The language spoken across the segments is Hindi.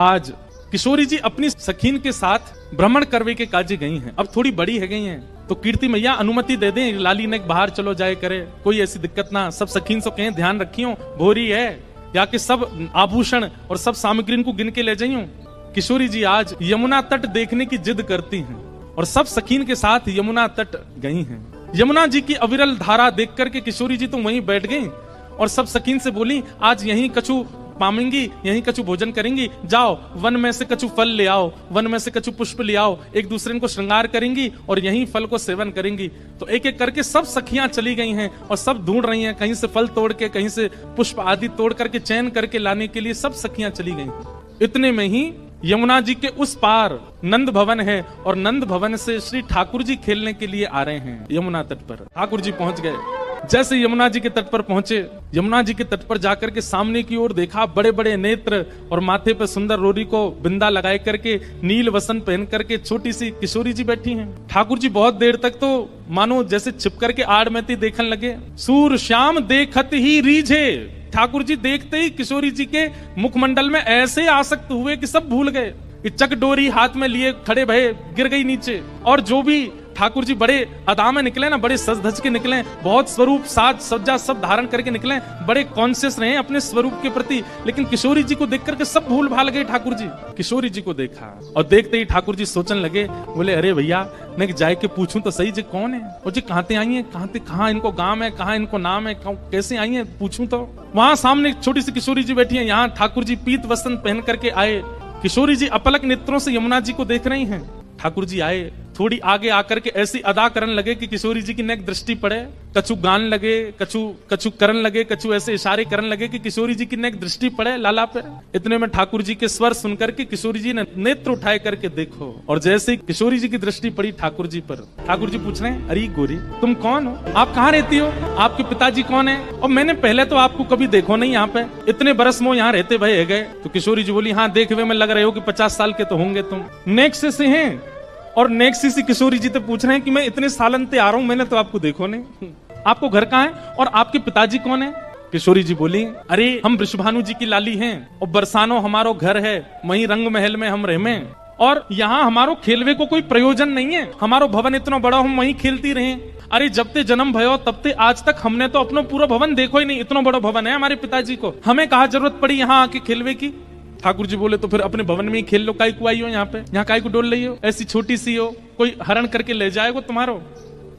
आज किशोरी जी अपनी सखीन के साथ भ्रमण करवे के काजे गई हैं। अब थोड़ी बड़ी है गई हैं, तो कीर्ति मैया अनुमति दे दें, लाली ने बाहर चलो जाए करे, कोई ऐसी दिक्कत ना। सब सखीन से कहें ध्यान रखियो, भोरी है या कि सब आभूषण और सब सामग्री को गिन के ले जाइयो। किशोरी जी आज यमुना तट देखने की जिद करती हैं और सब सखीन के साथ यमुना तट गई हैं। यमुना जी की अविरल धारा देख करके किशोरी जी तो वहीं बैठ गई और सब सखीन से बोली, आज यहीं कछु पामेंगी, यहीं कछु भोजन करेंगी, जाओ वन में से कछु फल ले आओ, वन में से कछु पुष्प ले आओ, एक दूसरे को श्रृंगार करेंगी और यहीं फल को सेवन करेंगी। तो एक एक करके सब सखियां चली गई हैं और सब ढूंढ रही हैं, कहीं से फल तोड़ के, कहीं से पुष्प आदि तोड़ करके चयन करके लाने के लिए सब सखियां चली गई। इतने में ही यमुना जी के उस पार नंद भवन है और नंद भवन से श्री ठाकुर जी खेलने के लिए आ रहे हैं यमुना तट पर। ठाकुर जी पहुंच गए। जैसे यमुना जी के तट पर पहुंचे, यमुना जी के तट पर जाकर के सामने की ओर देखा, बड़े बड़े नेत्र और माथे पर सुंदर रोरी को बिंदा लगाए करके, नील वसन पहन करके छोटी सी किशोरी जी बैठी हैं। ठाकुर जी बहुत देर तक तो मानो जैसे छिप करके आड़ में देखने लगे। सूर श्याम देखत ही रीझे, ठाकुर जी देखते ही किशोरी जी के मुखमंडल में ऐसे आसक्त हुए कि सब भूल गए। चकडोरी हाथ में लिए खड़े भये, गिर गई नीचे। और जो भी ठाकुर जी बड़े अदा में निकले ना, बड़े सज धज के निकले, बहुत स्वरूप साज सज्जा सब धारण करके निकले, बड़े कॉन्शियस रहे अपने स्वरूप के प्रति। लेकिन किशोरी जी को देख करके सब भूल भाल गए। ठाकुर जी किशोरी जी को देखा और देखते ही ठाकुर जी सोचने लगे, बोले अरे भैया मैं जाए के पूछूं तो सही जी कौन है, और जी कहाँ आई है, कहाँ इनको गांव है, कहाँ इनको नाम है, कैसे आई है पूछूं। तो वहां सामने छोटी सी किशोरी जी बैठी है, यहाँ ठाकुर जी पीत वस्त्र पहन करके आए। किशोरी जी अपलक नेत्रों से यमुना जी को देख रही हैं। ठाकुर जी आए, थोड़ी आगे आकर के ऐसी अदा करने लगे कि किशोरी जी की नेक दृष्टि पड़े, कछु गान लगे, कछु करन लगे, कछु ऐसे इशारे करने लगे कि किशोरी जी की नेक दृष्टि पड़े लाला पे। इतने में ठाकुर जी के स्वर सुनकर के किशोरी जी ने नेत्र उठाए करके देखो, और जैसे किशोरी जी की दृष्टि पड़ी ठाकुर जी पर, ठाकुर जी पूछ रहे हैं, अरे गोरी तुम कौन हो, आप कहाँ रहती हो, आपके पिताजी कौन है, और मैंने पहले तो आपको कभी देखो नहीं यहाँ पे, इतने बरस में यहाँ रहते भय गए। तो किशोरी जी बोली, हाँ देखे हुए में लग रहे हो कि 50 साल के तो होंगे तुम। नेक्स्ट से हैं और नेक्स्ट सी किशोरी जी तो पूछ रहे हैं कि मैं इतने सालन से आ रहा हूं, मैंने तो आपको देखो नहीं, आपको घर कहाँ है और आपके पिताजी कौन है। किशोरी जी बोली, अरे हम वृषभानु जी की लाली हैं और बरसानो हमारो घर है, वहीं रंग महल में हम रहमे, और यहाँ हमारो खेलवे को कोई प्रयोजन नहीं है, हमारो भवन इतना बड़ा हम वहीं खेलती रहे। अरे जब ते जन्म भयो तब ते आज तक हमने तो अपना पूरा भवन देखो ही नहीं, इतना बड़ा भवन है हमारे पिताजी को, हमें कहाँ जरूरत पड़ी यहाँ आके खेलवे की। ठाकुर जी बोले, तो फिर अपने भवन में ही खेल लो, काई को आई हो यहाँ पे, यहाँ काई को डोल रही हो, ऐसी छोटी सी हो, कोई हरण करके ले जाएगा तुम्हारो।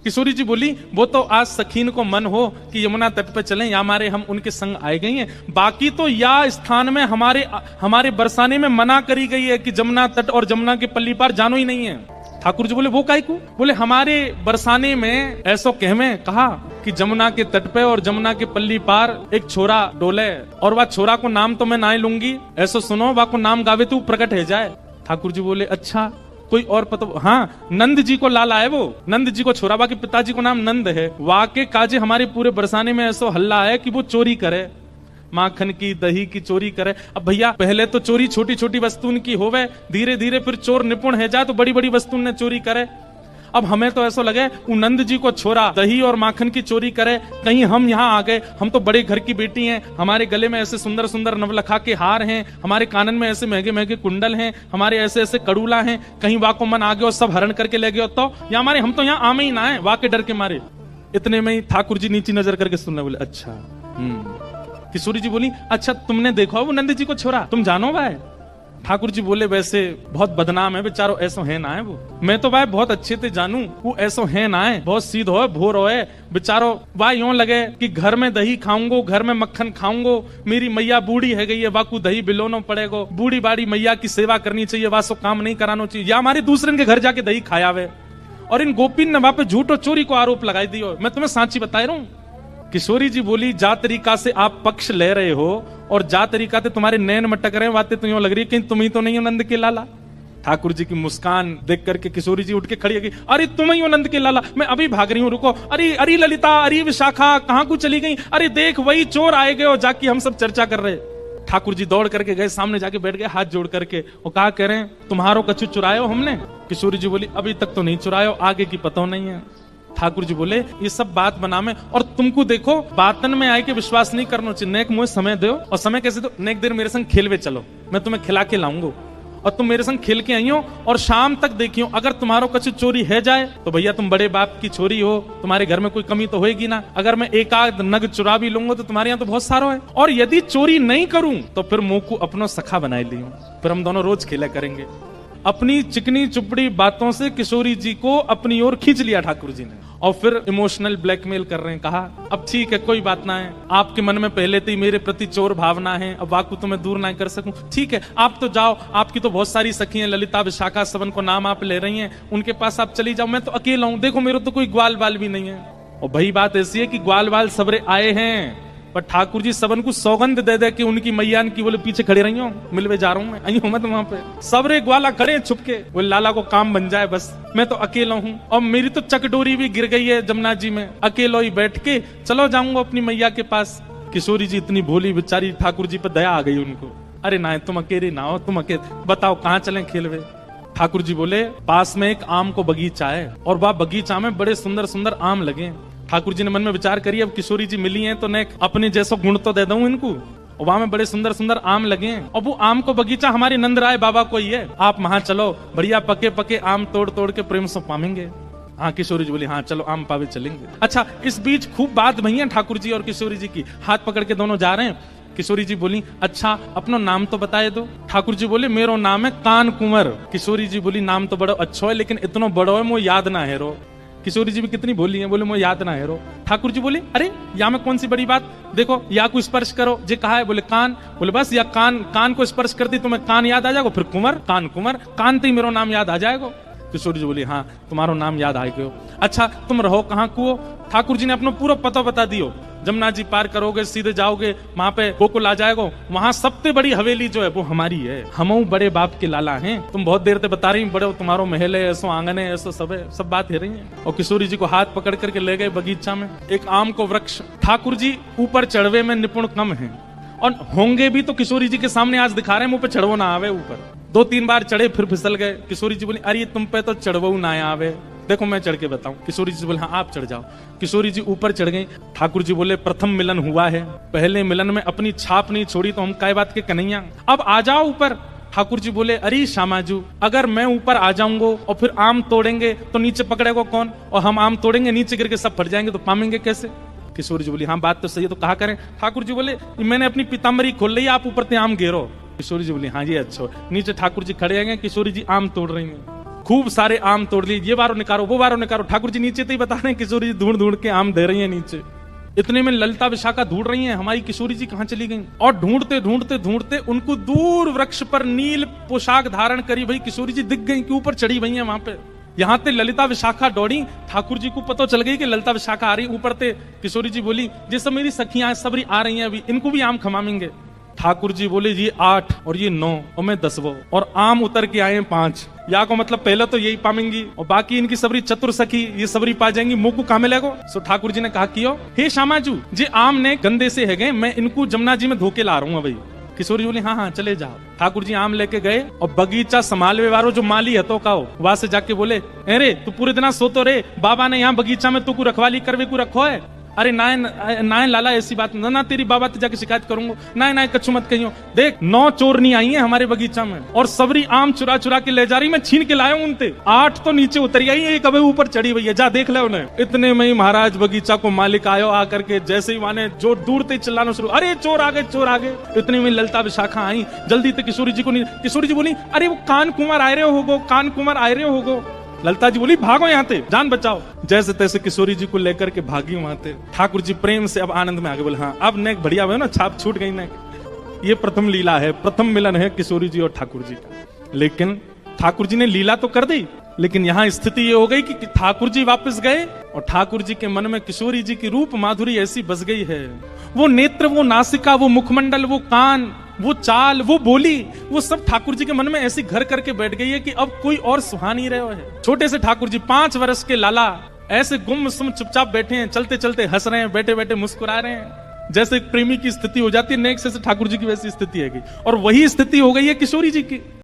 किशोरी जी बोली, वो तो आज सखीन को मन हो कि यमुना तट पे चलें, या हमारे हम उनके संग आए गई हैं, बाकी तो या स्थान में हमारे बरसाने में मना करी गई है कि जमुना तट और जमुना के पल्ली पार जानो ही नहीं है। ठाकुर जी बोले, वो काई को, बोले हमारे बरसाने में ऐसो कहमे कहा कि जमुना के तट पे और जमुना के पल्ली पार एक छोरा डोले, और वह छोरा को नाम तो मैं ना लूंगी, ऐसो सुनो वह को नाम गावे तो प्रकट है जाए। ठाकुर जी बोले, अच्छा कोई और पता, हाँ नंद जी को लाला है, वो नंद जी को छोरा, के पिताजी को नाम नंद है, वाके काजे हमारे पूरे बरसाने में ऐसो हल्ला है कि वो चोरी करे, माखन की दही की चोरी करे। अब भैया पहले तो चोरी छोटी छोटी वस्तुओं की होवे, धीरे धीरे फिर चोर निपुण है जाए तो बड़ी बड़ी वस्तुओं ने चोरी करे। अब हमें तो ऐसा लगे नंद जी को छोरा दही और माखन की चोरी करे, कहीं हम यहाँ आ गए, हम तो बड़े घर की बेटी हैं, हमारे गले में ऐसे सुंदर सुंदर नवलखा के हार हैं, हमारे कानन में ऐसे महंगे महंगे कुंडल हैं, हमारे ऐसे ऐसे कड़ूला हैं, कहीं वाको मन आ गया और सब हरण करके ले गए तो या हमारे, हम तो यहाँ आमे ही ना है वाके डर के मारे। इतने में ही ठाकुर जी नीचे नजर करके सुनने बोले, अच्छा। किशोरी जी बोली, अच्छा तुमने देखा वो नंद जी को छोरा, तुम जानो भाई। ठाकुर जी बोले, वैसे बहुत बदनाम है बेचारो, ऐसो है ना है वो, मैं तो भाई बहुत अच्छे से जानू, वो ऐसो है ना है, बहुत सीधो है, भोर है बेचारो, वाह यूं लगे कि घर में दही खाऊंगो, घर में मक्खन खाऊंगो, मेरी मैया बूढ़ी है गई है, वाकू दही बिलोनो पड़ेगो, बूढ़ी बाड़ी मैया की सेवा करनी चाहिए, वासो काम नहीं कराना चाहिए, या हमारे दूसरे के घर जाके दही खाया वे। और इन गोपीन ने वहां पे झूठ और चोरी को आरोप लगाई दियो, मैं तुम्हें सांची बता रहा हूँ। किशोरी जी बोली, जा तरीका से आप पक्ष ले रहे हो और जा तरीका से तुम्हारे नैन मटक रहे हैं, बातें तो यूं लग रही है कहीं तुम ही तो नहीं हो नंद के लाला। ठाकुर जी की मुस्कान देख करके किशोरी जी उठ के खड़ी हो गई, अरे तुम ही हो नंद के लाला, मैं अभी भाग रही हूँ, रुको, अरे अरे ललिता, अरे विशाखा कहाँ को चली गई, अरे देख वही चोर आए गए, और जाके हम सब चर्चा कर रहे। ठाकुर जी दौड़ करके गए, सामने जाके बैठ गए हाथ जोड़ करके, और कहा कह रहे हैं, तुम्हारो कछु चुरायो हमने। किशोरी जी बोली, अभी तक तो नहीं चुरायो, आगे की पता नहीं है। ठाकुर जी बोले ये सब बात बना में, और तुमको देखो बातन में आए के विश्वास नहीं करना चाहिए। नेक मुझे समय दो, और समय कैसे दो, नेक देर मेरे संग खेलवे चलो, मैं तुम्हें खिला के लाऊंगा, और तुम मेरे संग खेल के आई हो, और शाम तक देखियो अगर तुम्हारो कछु चोरी है जाए तो भैया तुम बड़े बाप की छोरी हो, तुम्हारे घर में कोई कमी तो होएगी ना। अगर मैं एक आध नग चुरा भी लूंगा तो तुम्हारे यहाँ तो बहुत सारो है, और यदि चोरी नहीं करूं तो फिर मुंह को अपनो सखा बनाए लियो, फिर हम दोनों रोज खेला करेंगे। अपनी चिकनी चुपड़ी बातों से किशोरी जी को अपनी ओर खींच लिया ठाकुर जी ने, और फिर इमोशनल ब्लैकमेल कर रहे हैं। कहा अब ठीक है कोई बात ना है, आपके मन में पहले से ही मेरे प्रति चोर भावना है, अब वाकु तो मैं दूर ना कर सकूं, ठीक है आप तो जाओ, आपकी तो बहुत सारी सखी हैं, ललिता विशाखा सबन को नाम आप ले रही हैं, उनके पास आप चली जाओ, मैं तो अकेला हूं, देखो मेरे तो कोई ग्वाल बाल भी नहीं है। और भाई बात ऐसी है कि ग्वाल बाल सबरे आए हैं, पर ठाकुर जी सबन को सौगंध दे दे कि उनकी मैया की बोले पीछे खड़े रही हूँ, मिलवे जा रहा हूँ मैं, आई हूँ मत वहां पे, सबरे ग्वाला खड़े छुपके, बोले लाला को काम बन जाए बस, मैं तो अकेला हूँ, और मेरी तो चकडोरी भी गिर गई है जमुना जी में, अकेला ही बैठ के चलो जाऊंगा अपनी मैया के पास। किशोरी जी इतनी भोली बेचारी, ठाकुर जी पर दया आ गई उनको, अरे ना तुम अकेले ना हो, तुम अकेले बताओ कहाँ चलें खेलवे। ठाकुर जी बोले पास में एक आम को बगीचा है, और वह बगीचा में बड़े सुंदर सुंदर आम लगे। ठाकुर जी ने मन में विचार करिए अब किशोरी जी मिली हैं तो ने अपने जैसा गुण तो दे दूं इनको, और वहां में बड़े सुंदर सुंदर आम लगे हैं, और वो आम को बगीचा हमारे नंदराय बाबा को ही है, आप वहां चलो बढ़िया पके पके आम तोड़ तोड़ के प्रेम से पामेंगे। हाँ किशोरी जी बोली हाँ चलो आम पावे चलेंगे। अच्छा इस बीच खूब बात भैया ठाकुर जी और किशोरी जी की, हाथ पकड़ के दोनों जा रहे हैं। किशोरी जी बोली अच्छा अपना नाम तो बताए दो। ठाकुर जी बोले मेरो नाम है कान कुंवर। किशोरी जी बोली नाम तो बड़ा अच्छा है लेकिन इतना बड़ा है मुझे याद ना है रो। किशोरी जी भी कितनी बोली है, बोले मुझे याद ना है रो। ठाकुर जी बोले अरे या में कौन सी बड़ी बात, देखो या को स्पर्श करो, जे कहा है, बोले कान, बोले बस या कान को स्पर्श कर दी तो मैं कान याद आ जाएगा, फिर कुंवर कान तो ही मेरा नाम याद आ जाएगा। किशोरी जी बोली हाँ तुम्हारा नाम याद आ गयो। अच्छा तुम रहो कहाँ को? ठाकुर जी ने अपना पूरा पता बता दियो, जमुना जी पार करोगे सीधे जाओगे वहां पे गोकुल आ जाएगा, वहां सबसे बड़ी हवेली जो है वो हमारी है, हम बड़े बाप के लाला हैं। तुम बहुत देर से बता रही बड़े तुम्हारो महल है, ऐसो आंगन है, ऐसो सब है, सब बात है रही है। और किशोरी जी को हाथ पकड़ करके ले गए बगीचा में, एक आम को वृक्ष। ठाकुर जी ऊपर चढ़वे में निपुण कम है, और होंगे भी तो किशोरी जी के सामने आज दिखा रहे हैं मुंह पे चढ़वो ना आवे। ऊपर 2-3 बार चढ़े फिर फिसल गए। किशोरी जी बोली अरे तुम पे तो चढ़वो ना आवे, देखो मैं चढ़ के बताऊं। किशोरी जी बोले हाँ आप चढ़ जाओ। किशोरी जी ऊपर चढ़ गई। ठाकुर जी बोले प्रथम मिलन हुआ है, पहले मिलन में अपनी छाप नहीं छोड़ी तो हम काय बात के कन्हैया, अब आ जाओ ऊपर। ठाकुर जी बोले अरे श्यामाजू अगर मैं ऊपर आ जाऊंगा और फिर आम तोड़ेंगे तो नीचे पकड़ेगा कौन, और हम आम तोड़ेंगे नीचे गिर के सब फट जाएंगे तो पामेंगे कैसे? किशोरी जी बोली हाँ बात तो सही है, तो कहा करें? ठाकुर जी बोले मैंने अपनी पीताम्बरी खोल ली, आप ऊपर से आम घेरो। किशोरी जी बोली हाँ जी अच्छा। नीचे ठाकुर जी खड़े हैं, किशोरी जी आम तोड़ रही हैं, खूब सारे आम तोड़ लिए, ये बारो निकालो वो बारो निकालो। ठाकुर जी नीचे तो ही बता रहे हैं, किशोरी जी ढूंढ ढूंढ के आम दे रही हैं नीचे। इतने में ललिता विशाखा ढूंढ रही हैं हमारी किशोरी जी कहाँ चली गई, और ढूंढते ढूंढते ढूंढते उनको दूर वृक्ष पर नील पोशाक धारण करी भाई किशोरी जी दिख गई कि ऊपर चढ़ी हुई है वहां पे। यहाँ ते ललिता विशाखा दौड़ी, ठाकुर जी को पता चल गई कि ललिता विशाखा आ रही ऊपर ते। किशोरी जी बोली ये सब मेरी सखियां सबरी आ रही हैं, अभी इनको भी आम खमामेंगे। ठाकुर जी बोले ये 8 और ये 9 और मैं 10 और आम उतर के आए 5, या को मतलब पहले तो यही पामेंगी और बाकी इनकी सबरी चतुर सखी ये सबरी पा जाएंगी, मुंह को कामे लगो। सो ठाकुर जी ने कहा कियो हे श्यामाजू जे आम ने गंदे से है गए, मैं इनको जमुना जी में धोके ला रहा हूँ भाई। किशोरी बोली हाँ हाँ चले जाओ। ठाकुर जी आम लेके गए और बगीचा संभालवे वालो जो माली है तो कहो वहां से जाके बोले अरे तू पूरे दिन सोतो रे, बाबा ने यहाँ बगीचा में तू को रखवाली करवे को रखो है। अरे नाय लाला ऐसी बात ना, तेरी बाबा तो जाके शिकायत करूंगा। नाय कछु मत कहियो, देख 9 चोरनी आई है हमारे बगीचा में और सबरी आम चुरा चुरा के ले जा रही, मैं छीन के लाया हूं उनते। 8 तो नीचे उतर आई, एक अबे ऊपर चढ़ी हुई है, जा देख ले उन्हें। इतने में ही महाराज बगीचा को मालिक आयो, आकर के जैसे ही माने जो दूर से चिल्लाना शुरू, अरे चोर आ गए चोर आ गए। इतने में ललिता विशाखा आई जल्दी से किशोरी जी को नहीं। किशोरी जी बोली अरे वो कान कुमार आए रहे होगो, कान कुमार आए रहे होगो। ललिता जी बोली भागो यहाँ से, जान बचाओ। जैसे तैसे किशोरी जी को लेकर के भागी वहां से। ठाकुर जी प्रेम से अब आनंद में आगे बोले हाँ अब नेक बढ़िया हुआ ना, छाप छूट गई नेक। ये प्रथम लीला है, प्रथम मिलन है किशोरी जी और ठाकुर जी का। लेकिन ठाकुर जी ने लीला तो कर दी, लेकिन यहाँ स्थिति ये हो गई कि ठाकुर जी वापस गए और ठाकुर जी के मन में किशोरी जी की रूप माधुरी ऐसी बस गई है, वो नेत्र, वो नासिका, वो मुखमंडल, वो कान, वो चाल, वो बोली, वो सब ठाकुर जी के मन में ऐसी घर करके बैठ गई है कि अब कोई और सुहा नहीं रहे है। छोटे से ठाकुर जी 5 वर्ष के लाला ऐसे गुमसुम चुपचाप बैठे हैं, चलते चलते हंस रहे हैं, बैठे बैठे मुस्कुरा रहे हैं। जैसे एक प्रेमी की स्थिति हो जाती है नेक से ठाकुर जी की वैसी स्थिति है, और वही स्थिति हो गई है किशोरी जी की।